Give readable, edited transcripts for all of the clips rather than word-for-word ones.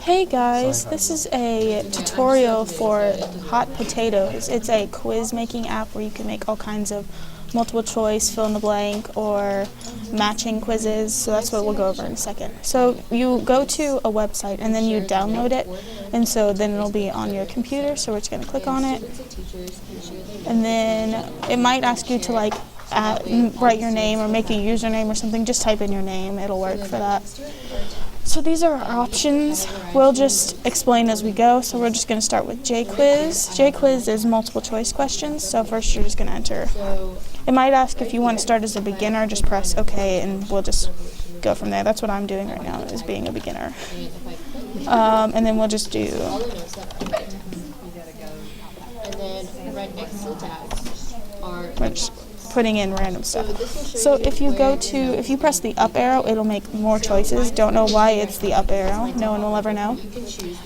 Hey guys, this is a tutorial for Hot Potatoes. It's a quiz making app where you can make all kinds of multiple choice, fill in the blank, or matching quizzes. So that's what we'll go over in a second. So you go to a website and then you download it, and so then it'll be on your computer. So we're just going to click on it, and then it might ask you to write your name or make a username or something. Just type in your name, it'll work for that. So these are our options. We'll just explain as we go. So we're just going to start with J-Quiz. J-Quiz is multiple choice questions. So first you're just going to enter. It might ask if you want to start as a beginner, just press OK and we'll just go from there. That's what I'm doing right now, is being a beginner. And then we'll just do... We're just putting in random stuff. So if you press the up arrow, it'll make more choices. Don't know why it's the up arrow. No one will ever know.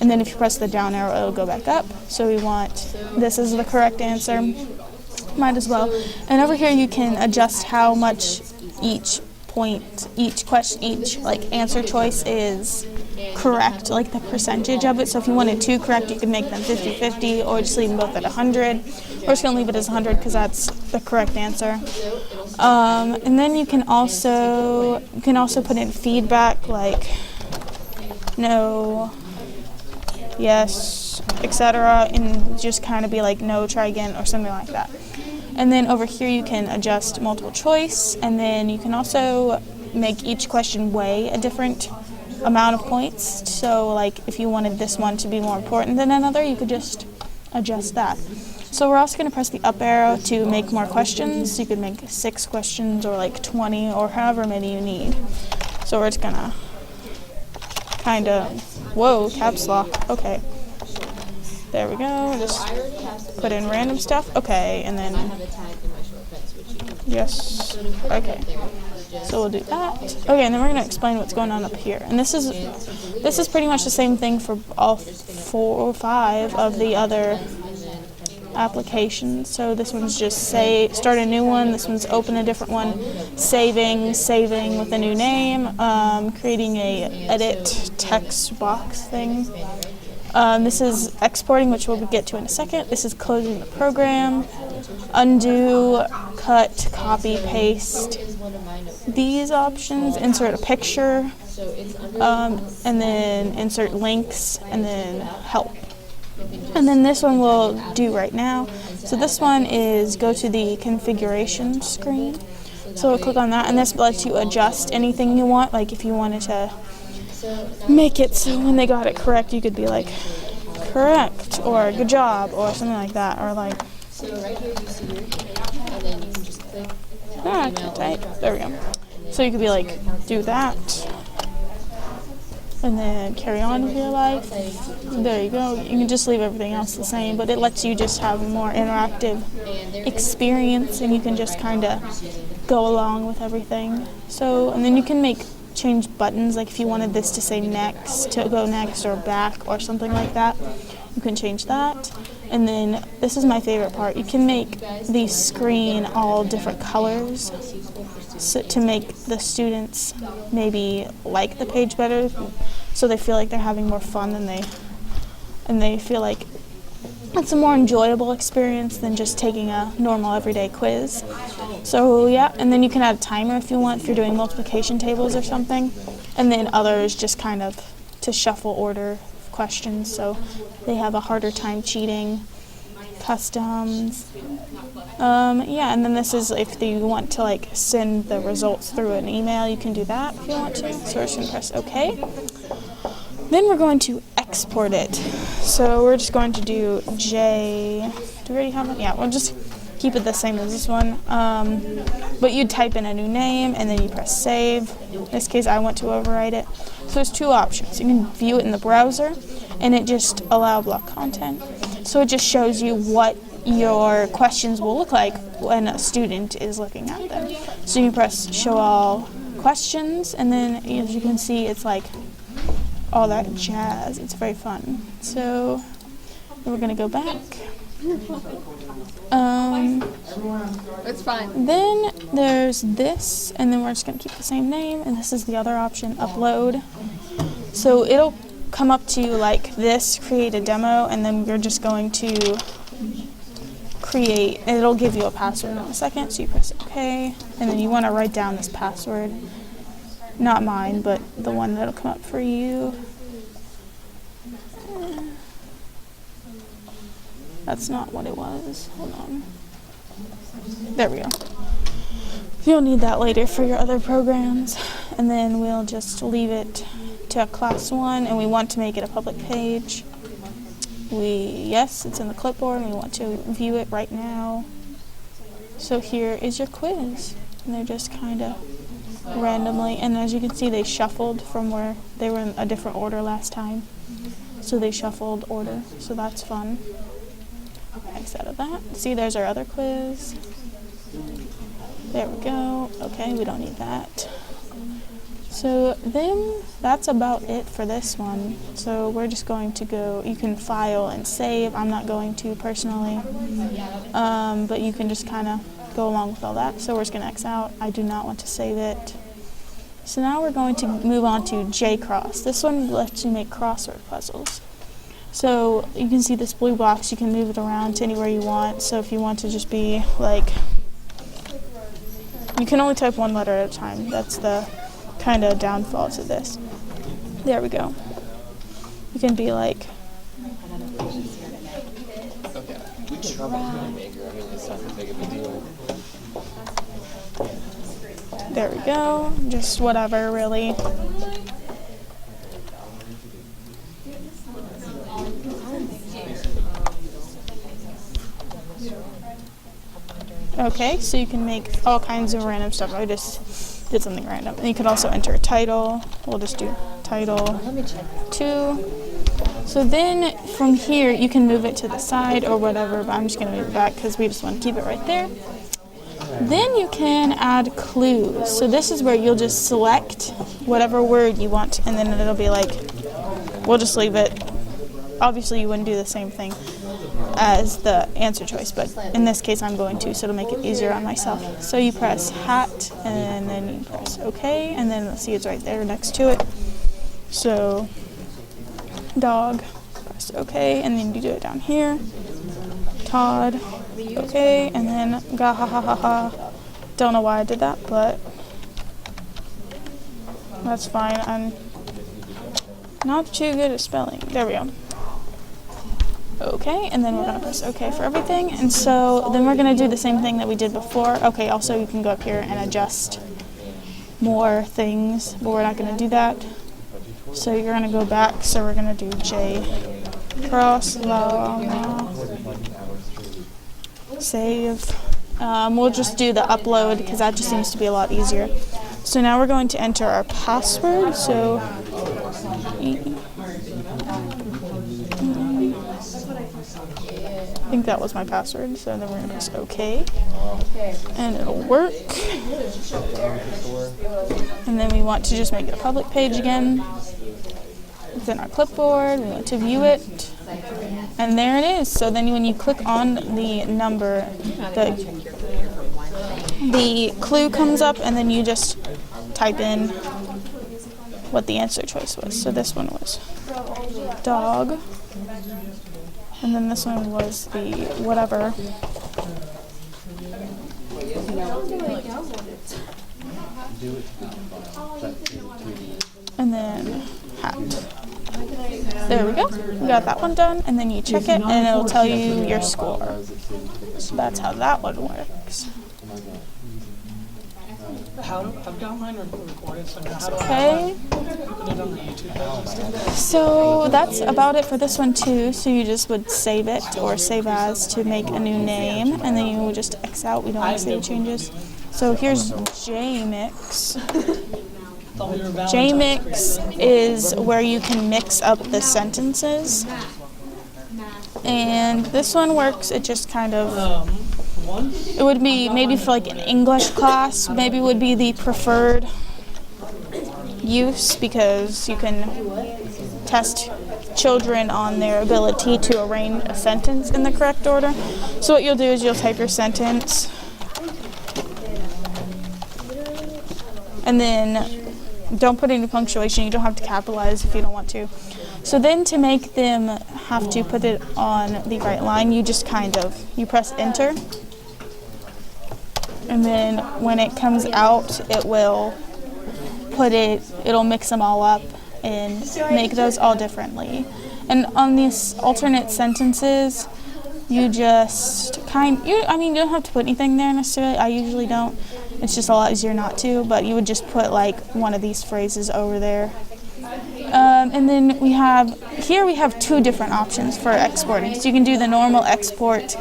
And then if you press the down arrow, it'll go back up. So we want, this is the correct answer. Might as well. And over here you can adjust how much each answer choice is correct, like the percentage of it. So if you wanted 2 correct, you could make them 50-50, or just leave them both at 100. We're just going to leave it as 100 because that's the correct answer. And then you can also put in feedback, like no, yes, etc., and just kind of be like no, try again, or something like that. And then over here you can adjust multiple choice, and then you can also make each question weigh a different amount of points. So like if you wanted this one to be more important than another, you could just adjust that. So we're also going to press the up arrow to make more questions. You could make 6 questions or like 20 or however many you need. So we're just going to kind of, whoa, caps lock, okay. There we go, just put in random stuff, okay, and then, yes, okay. So we'll do that. Okay, and then we're going to explain what's going on up here. And this is pretty much the same thing for all 4 or 5 of the other applications. So this one's just start a new one. This one's open a different one. Saving with a new name. Creating a edit text box thing. This is exporting, which we'll get to in a second. This is closing the program. Undo, cut, copy, paste. These options, insert a picture, and then insert links, and then help. And then this one we'll do right now. So this one is go to the configuration screen. So we'll click on that, and this lets you adjust anything you want. Like if you wanted to make it so when they got it correct, you could be like, correct, or good job, or something like that, or like, I can't type. There we go. So you could be like, do that, and then carry on with your life. There you go. You can just leave everything else the same, but it lets you just have a more interactive experience, and you can just kind of go along with everything. So, and then you can change buttons, like if you wanted this to say next, to go next, or back, or something like that, you can change that. And then this is my favorite part. You can make the screen all different colors, so to make the students maybe like the page better, so they feel like they're having more fun and they feel like it's a more enjoyable experience than just taking a normal everyday quiz. So yeah, and then you can add a timer if you want, if you're doing multiplication tables or something. And then others just kind of to shuffle order questions, so they have a harder time cheating. Customs. Yeah, and then this is if you want to send the results through an email, you can do that if you want to. So we're just going to press OK. Then we're going to export it. So we're just going to do J. Do we already have one? Yeah, we'll just keep it the same as this one. But you type in a new name and then you press save. In this case, I want to overwrite it. So there's 2 options. You can view it in the browser, and it just allow block content. So it just shows you what your questions will look like when a student is looking at them. So you can press show all questions, and then as you can see, it's like all that jazz. It's very fun. So we're going to go back. It's fine. Then there's this, and then we're just going to keep the same name, and this is the other option, upload. So it'll come up to you like this, create a demo, and then we're just going to create, it'll give you a password in a second, so you press OK, and then you want to write down this password, not mine, but the one that'll come up for you. That's not what it was. Hold on. There we go. You'll need that later for your other programs. And then we'll just leave it to class 1, and we want to make it a public page. Yes, it's in the clipboard, and we want to view it right now. So here is your quiz. And they're just kind of randomly, and as you can see, they shuffled from where they were in a different order last time. So they shuffled order, so that's fun. X out of that. See, there's our other quiz. There we go. Okay, we don't need that. So then that's about it for this one. So we're just going to go, you can file and save. I'm not going to personally, but you can just kind of go along with all that. So we're just going to X out. I do not want to save it. So now we're going to move on to JCross. This one lets you make crossword puzzles. So you can see this blue box, you can move it around to anywhere you want. So if you want to just be like, you can only type one letter at a time. That's the kind of downfall to this. There we go. You can be like, Okay, we can probably make her. I mean, it's not that big of a deal. there we go. Just whatever, really. Okay, so you can make all kinds of random stuff. I just did something random. And you can also enter a title. We'll just do title 2. So then from here, you can move it to the side or whatever, but I'm just going to move it back because we just want to keep it right there. Then you can add clues. So this is where you'll just select whatever word you want, and then it'll be like, we'll just leave it. Obviously, you wouldn't do the same thing as the answer choice, but in this case I'm going to, so it'll make it easier on myself. So you press hat, and then you press OK, and then see it's right there next to it. So dog, press OK, and then you do it down here. Todd, OK, and then ga ha ha ha ha. Don't know why I did that, but that's fine. I'm not too good at spelling. There we go. Okay, and then we're going to press OK for everything. And so then we're going to do the same thing that we did before. Okay, also you can go up here and adjust more things, but we're not going to do that. So you're going to go back. So we're going to do J cross, save. We'll just do the upload because that just seems to be a lot easier. So now we're going to enter our password. So I think that was my password, so then we're going to press OK, and it'll work. And then we want to just make it a public page again. It's in our clipboard, we want to view it, and there it is. So then when you click on the number, the clue comes up, and then you just type in what the answer choice was. So this one was dog. And then this one was the whatever. And then hat. There we go. We got that one done. And then you check it and it'll tell you your score. So that's how that one works. I've got mine recorded, so now how do Okay. put it on the YouTube page and stuff? So that's about it for this one too. So you just would save it or save as to make a new name, and then you would just X out. We don't want to save changes. So here's JMix. JMix is where you can mix up the sentences. And this one works, it just kind of, it would be maybe for like an English class, maybe would be the preferred use because you can test children on their ability to arrange a sentence in the correct order. So what you'll do is you'll type your sentence and then don't put any punctuation. You don't have to capitalize if you don't want to. So then to make them have to put it on the right line, you just you press enter. And then when it comes out, it'll mix them all up and make those all differently. And on these alternate sentences, you just you don't have to put anything there necessarily. I usually don't. It's just a lot easier not to, but you would just put like one of these phrases over there. And then we have 2 different options for exporting. So you can do the normal export.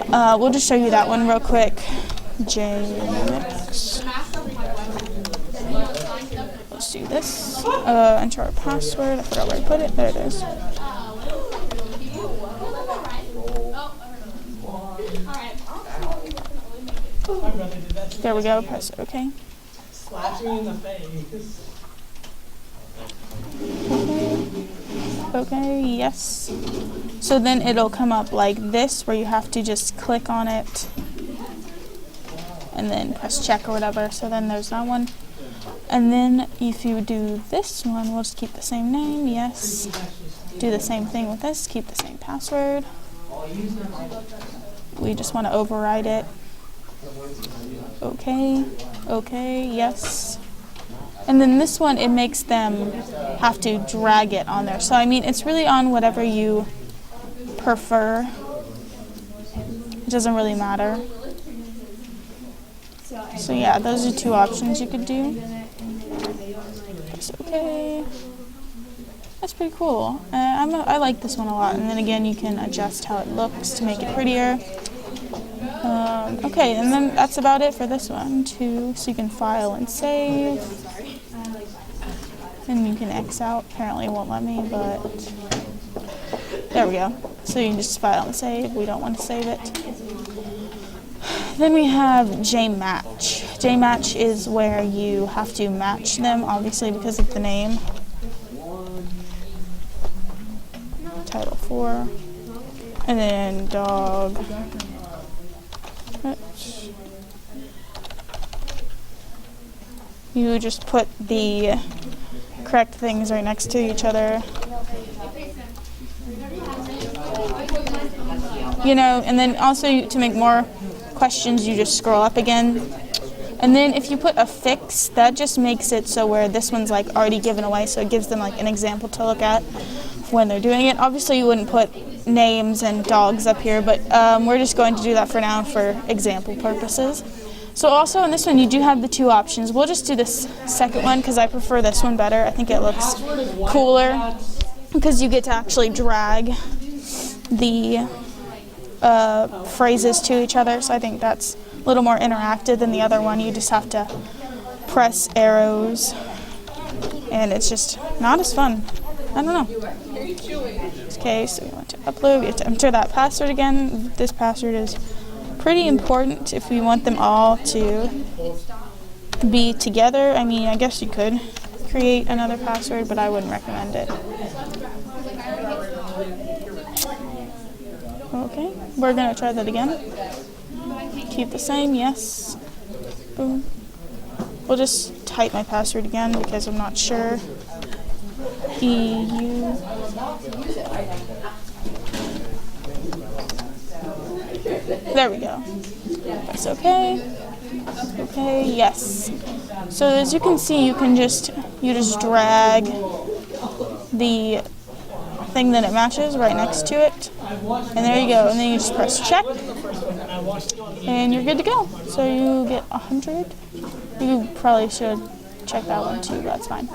We'll just show you that one real quick. JMX. Let's do this. Enter our password. I forgot where I put it. There it is. There we go. Press OK. Slaps me in the face. Okay, yes. So then it'll come up like this, where you have to just click on it and then press check or whatever. So then there's that one. And then if you do this one, we'll just keep the same name, yes. Do the same thing with this, keep the same password. We just want to override it. Okay, yes. And then this one, it makes them have to drag it on there. So I mean, it's really on whatever you prefer. It doesn't really matter. So yeah, those are 2 options you could do. That's okay. That's pretty cool. I like this one a lot. And then again, you can adjust how it looks to make it prettier. Okay, and then that's about it for this one too. So you can file and save. And you can X out. Apparently it won't let me, but there we go. So you can just file and save. We don't want to save it. Then we have JMatch. JMatch is where you have to match them, obviously because of the name. Title 4. And then dog. You just put the correct things right next to each other. And then also to make more questions, you just scroll up again. And then if you put a fix, that just makes it so where this one's like already given away, so it gives them like an example to look at when they're doing it. Obviously you wouldn't put names and dogs up here, but we're just going to do that for now for example purposes. So also in this one, you do have the 2 options. We'll just do this second one because I prefer this one better. I think it looks cooler because you get to actually drag the phrases to each other. So I think that's a little more interactive than the other one. You just have to press arrows and it's just not as fun. I don't know. Okay, so we want to upload. We have to enter that password again. This password is pretty important if we want them all to be together. I mean, I guess you could create another password, but I wouldn't recommend it. Okay, we're going to try that again. Keep the same, yes. Boom. We'll just type my password again because I'm not sure. EU. There we go. That's okay. Okay, yes. So as you can see, you just drag the thing that it matches right next to it. And there you go. And then you just press check. And you're good to go. So you get 100. You probably should check that one too, but that's fine.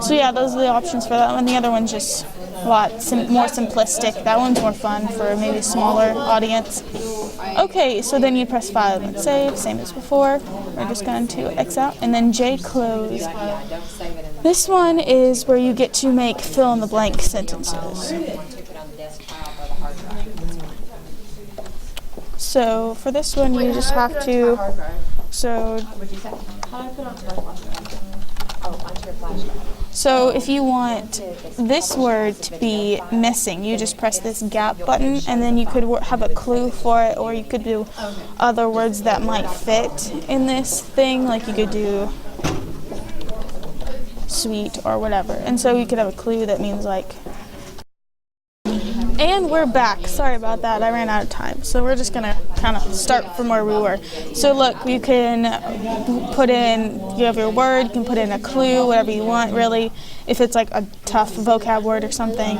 So yeah, those are the options for that one. The other one's just a lot more simplistic. That one's more fun for maybe a smaller audience. Okay, so then you press file and save, same as before. We're just going to X out and then J close. This one is where you get to make fill in the blank sentences. So for this one, you just have to, so if you want this word to be missing, you just press this gap button, and then you could have a clue for it, or you could do other words that might fit in this thing, like you could do sweet or whatever. And so you could have a clue that means like And we're back. Sorry about that. I ran out of time. So we're just going to kind of start from where we were. So look, you can put in, you have your word, you can put in a clue, whatever you want, really, if it's like a tough vocab word or something.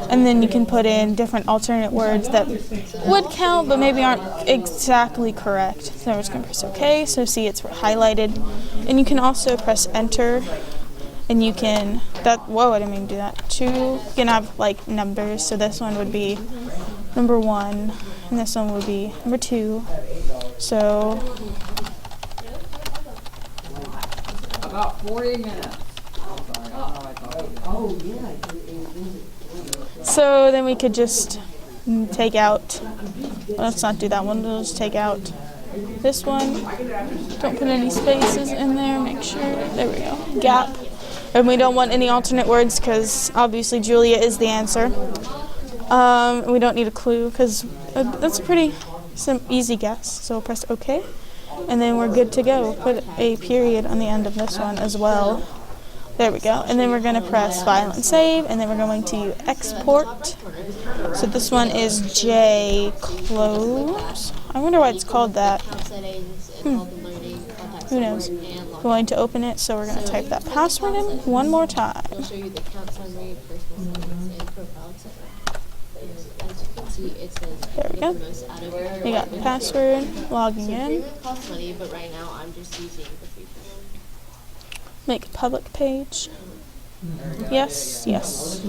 And then you can put in different alternate words that would count, but maybe aren't exactly correct. So we're just going to press OK. So see, it's highlighted. And you can also press Enter. And you can, whoa, I didn't mean to do that. You can have like numbers. So this one would be number 1, and this one would be number 2. So About 40 minutes. So then we could just take out, well, let's not do that one, we'll just take out this one. Don't put any spaces in there, make sure, there we go, gap. And we don't want any alternate words because obviously Julia is the answer. We don't need a clue because that's a pretty easy guess. So we'll press OK. And then we're good to go. Put a period on the end of this one as well. There we go. And then we're going to press File and Save. And then we're going to export. So this one is J close. I wonder why it's called that. Who knows? Going to open it, so we're going to type that password in one more time. It'll show you the account summary, personal settings, and profile, etc. And as you can see, it says There we go. the most out of We got the password, logging in. It costs money, but right now I'm just using the free version. Make a public page. Yes, yes.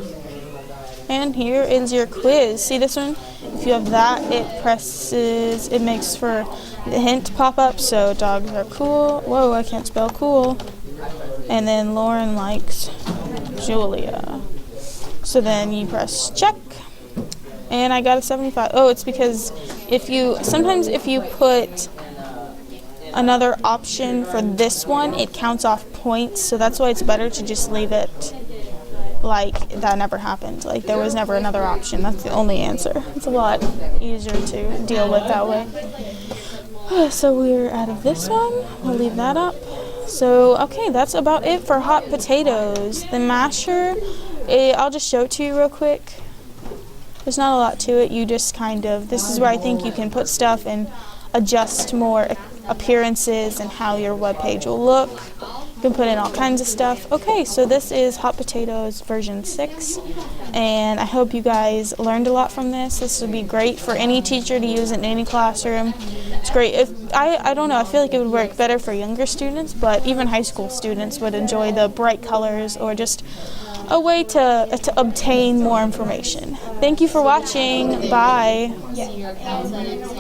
And here is your quiz. See this one? If you have that, it makes for the hint pop up. So dogs are cool. Whoa, I can't spell cool. And then Lauren likes Julia. So then you press check. And I got a 75. Oh, it's because sometimes if you put another option for this one, it counts off points. So that's why it's better to just leave it like that never happened. Like there was never another option. That's the only answer. It's a lot easier to deal with that way. So we're out of this one. We'll leave that up. So, okay, that's about it for hot potatoes. The masher, I'll just show it to you real quick. There's not a lot to it. You just this is where I think you can put stuff and adjust more appearances and how your web page will look. You can put in all kinds of stuff. Okay, so this is Hot Potatoes version 6, and I hope you guys learned a lot from this. This would be great for any teacher to use in any classroom. It's great. I don't know, I feel like it would work better for younger students, but even high school students would enjoy the bright colors or just a way to obtain more information. Thank you for watching. Bye. See your account settings,